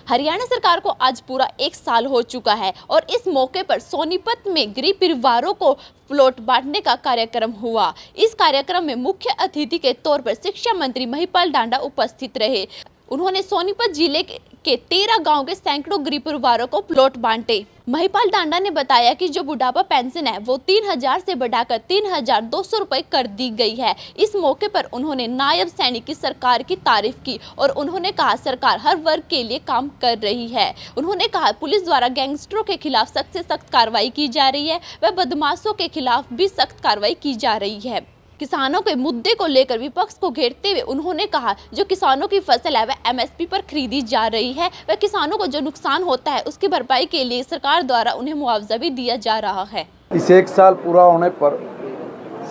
हरियाणा सरकार को आज पूरा 1 साल हो चुका है और इस मौके पर सोनीपत में गरीब परिवारों को प्लॉट बांटने का कार्यक्रम हुआ। इस कार्यक्रम में मुख्य अतिथि के तौर पर शिक्षा मंत्री महिपाल डांडा उपस्थित रहे। उन्होंने सोनीपत जिले के 13 गांव के सैकड़ों गरीब परिवारों को प्लॉट बांटे। महिपाल डांडा ने बताया कि जो बुढ़ापा पेंशन है वो 3000 से बढ़ाकर 3200 रुपए कर दी गई है। इस मौके पर उन्होंने नायब सैनिक की सरकार की तारीफ की और उन्होंने कहा सरकार हर वर्ग के लिए काम कर रही है। उन्होंने कहा पुलिस द्वारा गैंगस्टरों के खिलाफ सख्त से सख्त कार्रवाई की जा रही है व बदमाशों के खिलाफ भी सख्त कार्रवाई की जा रही है। किसानों के मुद्दे को लेकर विपक्ष को घेरते हुए उन्होंने कहा जो किसानों की फसल है वह एमएसपी पर खरीदी जा रही है व किसानों को जो नुकसान होता है उसकी भरपाई के लिए सरकार द्वारा उन्हें मुआवजा भी दिया जा रहा है। इस 1 साल पूरा होने पर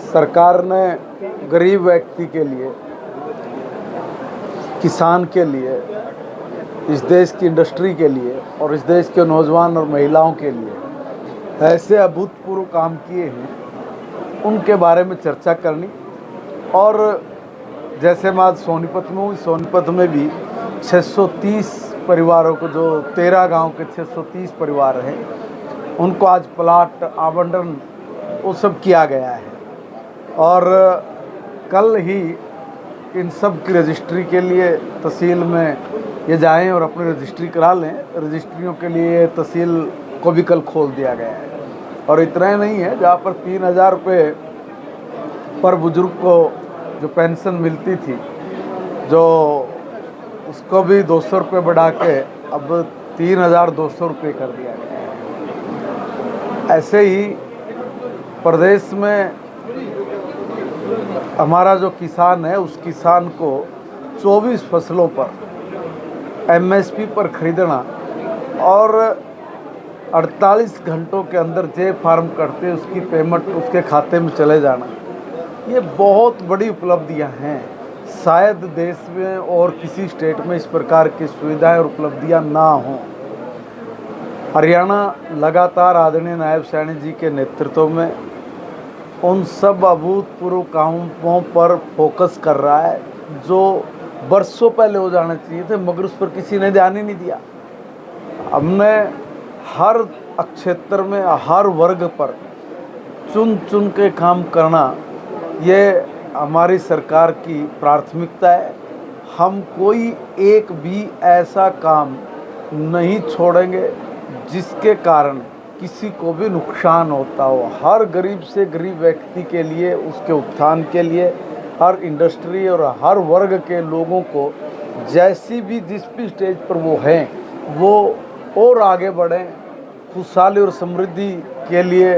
सरकार ने गरीब व्यक्ति के लिए, किसान के लिए, इस देश की इंडस्ट्री के लिए और इस देश के नौजवान और महिलाओं के लिए ऐसे अभूतपूर्व काम किए हैं, उनके बारे में चर्चा करनी। और जैसे मैं आज सोनीपत में हूँ, सोनीपत में भी 630 परिवारों को, जो 13 गांव के 630 परिवार हैं, उनको आज प्लाट आवंटन वो सब किया गया है। और कल ही इन सब की रजिस्ट्री के लिए तहसील में ये जाएं और अपनी रजिस्ट्री करा लें। रजिस्ट्रियों के लिए तहसील को भी कल खोल दिया गया है। और इतना ही नहीं है, जहाँ पर 3000 रुपये पर बुजुर्ग को जो पेंशन मिलती थी, जो उसको भी 200 रुपये बढ़ा के अब 3200 रुपये कर दिया गया है। ऐसे ही प्रदेश में हमारा जो किसान है, उस किसान को 24 फसलों पर एमएसपी पर खरीदना और 48 घंटों के अंदर जे फार्म करते उसकी पेमेंट उसके खाते में चले जाना, ये बहुत बड़ी उपलब्धियां हैं। शायद देश में और किसी स्टेट में इस प्रकार की सुविधाएं और उपलब्धियां ना हों। हरियाणा लगातार आदरणीय नायब सैनिक जी के नेतृत्व में उन सब अभूतपूर्व कामों पर फोकस कर रहा है जो बरसों पहले हो जाने चाहिए थे, मगर उस पर किसी ने ध्यान ही नहीं दिया। हमने हर क्षेत्र में हर वर्ग पर चुन चुन के काम करना, ये हमारी सरकार की प्राथमिकता है। हम कोई एक भी ऐसा काम नहीं छोड़ेंगे जिसके कारण किसी को भी नुकसान होता हो। हर गरीब से गरीब व्यक्ति के लिए, उसके उत्थान के लिए, हर इंडस्ट्री और हर वर्ग के लोगों को जैसी भी जिस भी स्टेज पर वो हैं, वो और आगे बढ़ें। खुशहाली और समृद्धि के लिए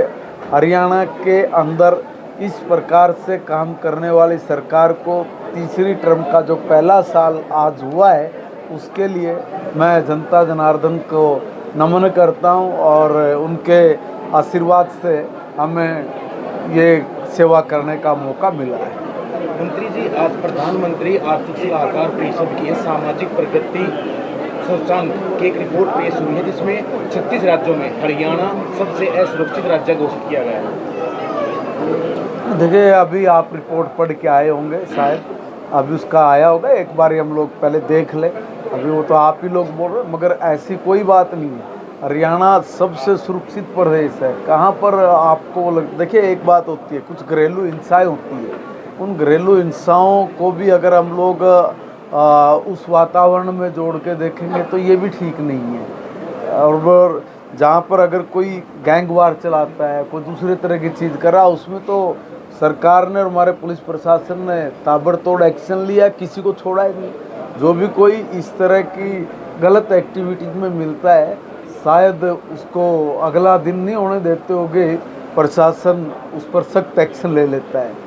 हरियाणा के अंदर इस प्रकार से काम करने वाली सरकार को तीसरी टर्म का जो पहला साल आज हुआ है, उसके लिए मैं जनता जनार्दन को नमन करता हूं और उनके आशीर्वाद से हमें ये सेवा करने का मौका मिला है। मंत्री जी, आज प्रधानमंत्री आर्थिक सलाहकार परिषद की सामाजिक प्रगति सूचकांक की एक रिपोर्ट पेश हुई है, जिसमें 36 राज्यों में हरियाणा सबसे असुरक्षित राज्य घोषित किया गया है। देखिए, अभी आप रिपोर्ट पढ़ के आए होंगे, शायद अभी उसका आया होगा, एक बार हम लोग पहले देख लें। अभी वो तो आप ही लोग बोल रहे हैं, मगर ऐसी कोई बात नहीं है। हरियाणा सबसे सुरक्षित प्रदेश है। कहाँ पर आपको देखिए, एक बात होती है, कुछ घरेलू हिंसाएँ होती है, उन घरेलू हिंसाओं को भी अगर हम लोग उस वातावरण में जोड़ के देखेंगे तो ये भी ठीक नहीं है। और जहाँ पर अगर कोई गैंग वार चलाता है, कोई दूसरे तरह की चीज़ कर रहा है, उसमें तो सरकार ने और हमारे पुलिस प्रशासन ने ताबड़तोड़ एक्शन लिया, किसी को छोड़ा ही नहीं। जो भी कोई इस तरह की गलत एक्टिविटीज़ में मिलता है, शायद उसको अगला दिन नहीं होने देते होंगे, प्रशासन उस पर सख्त एक्शन ले लेता है।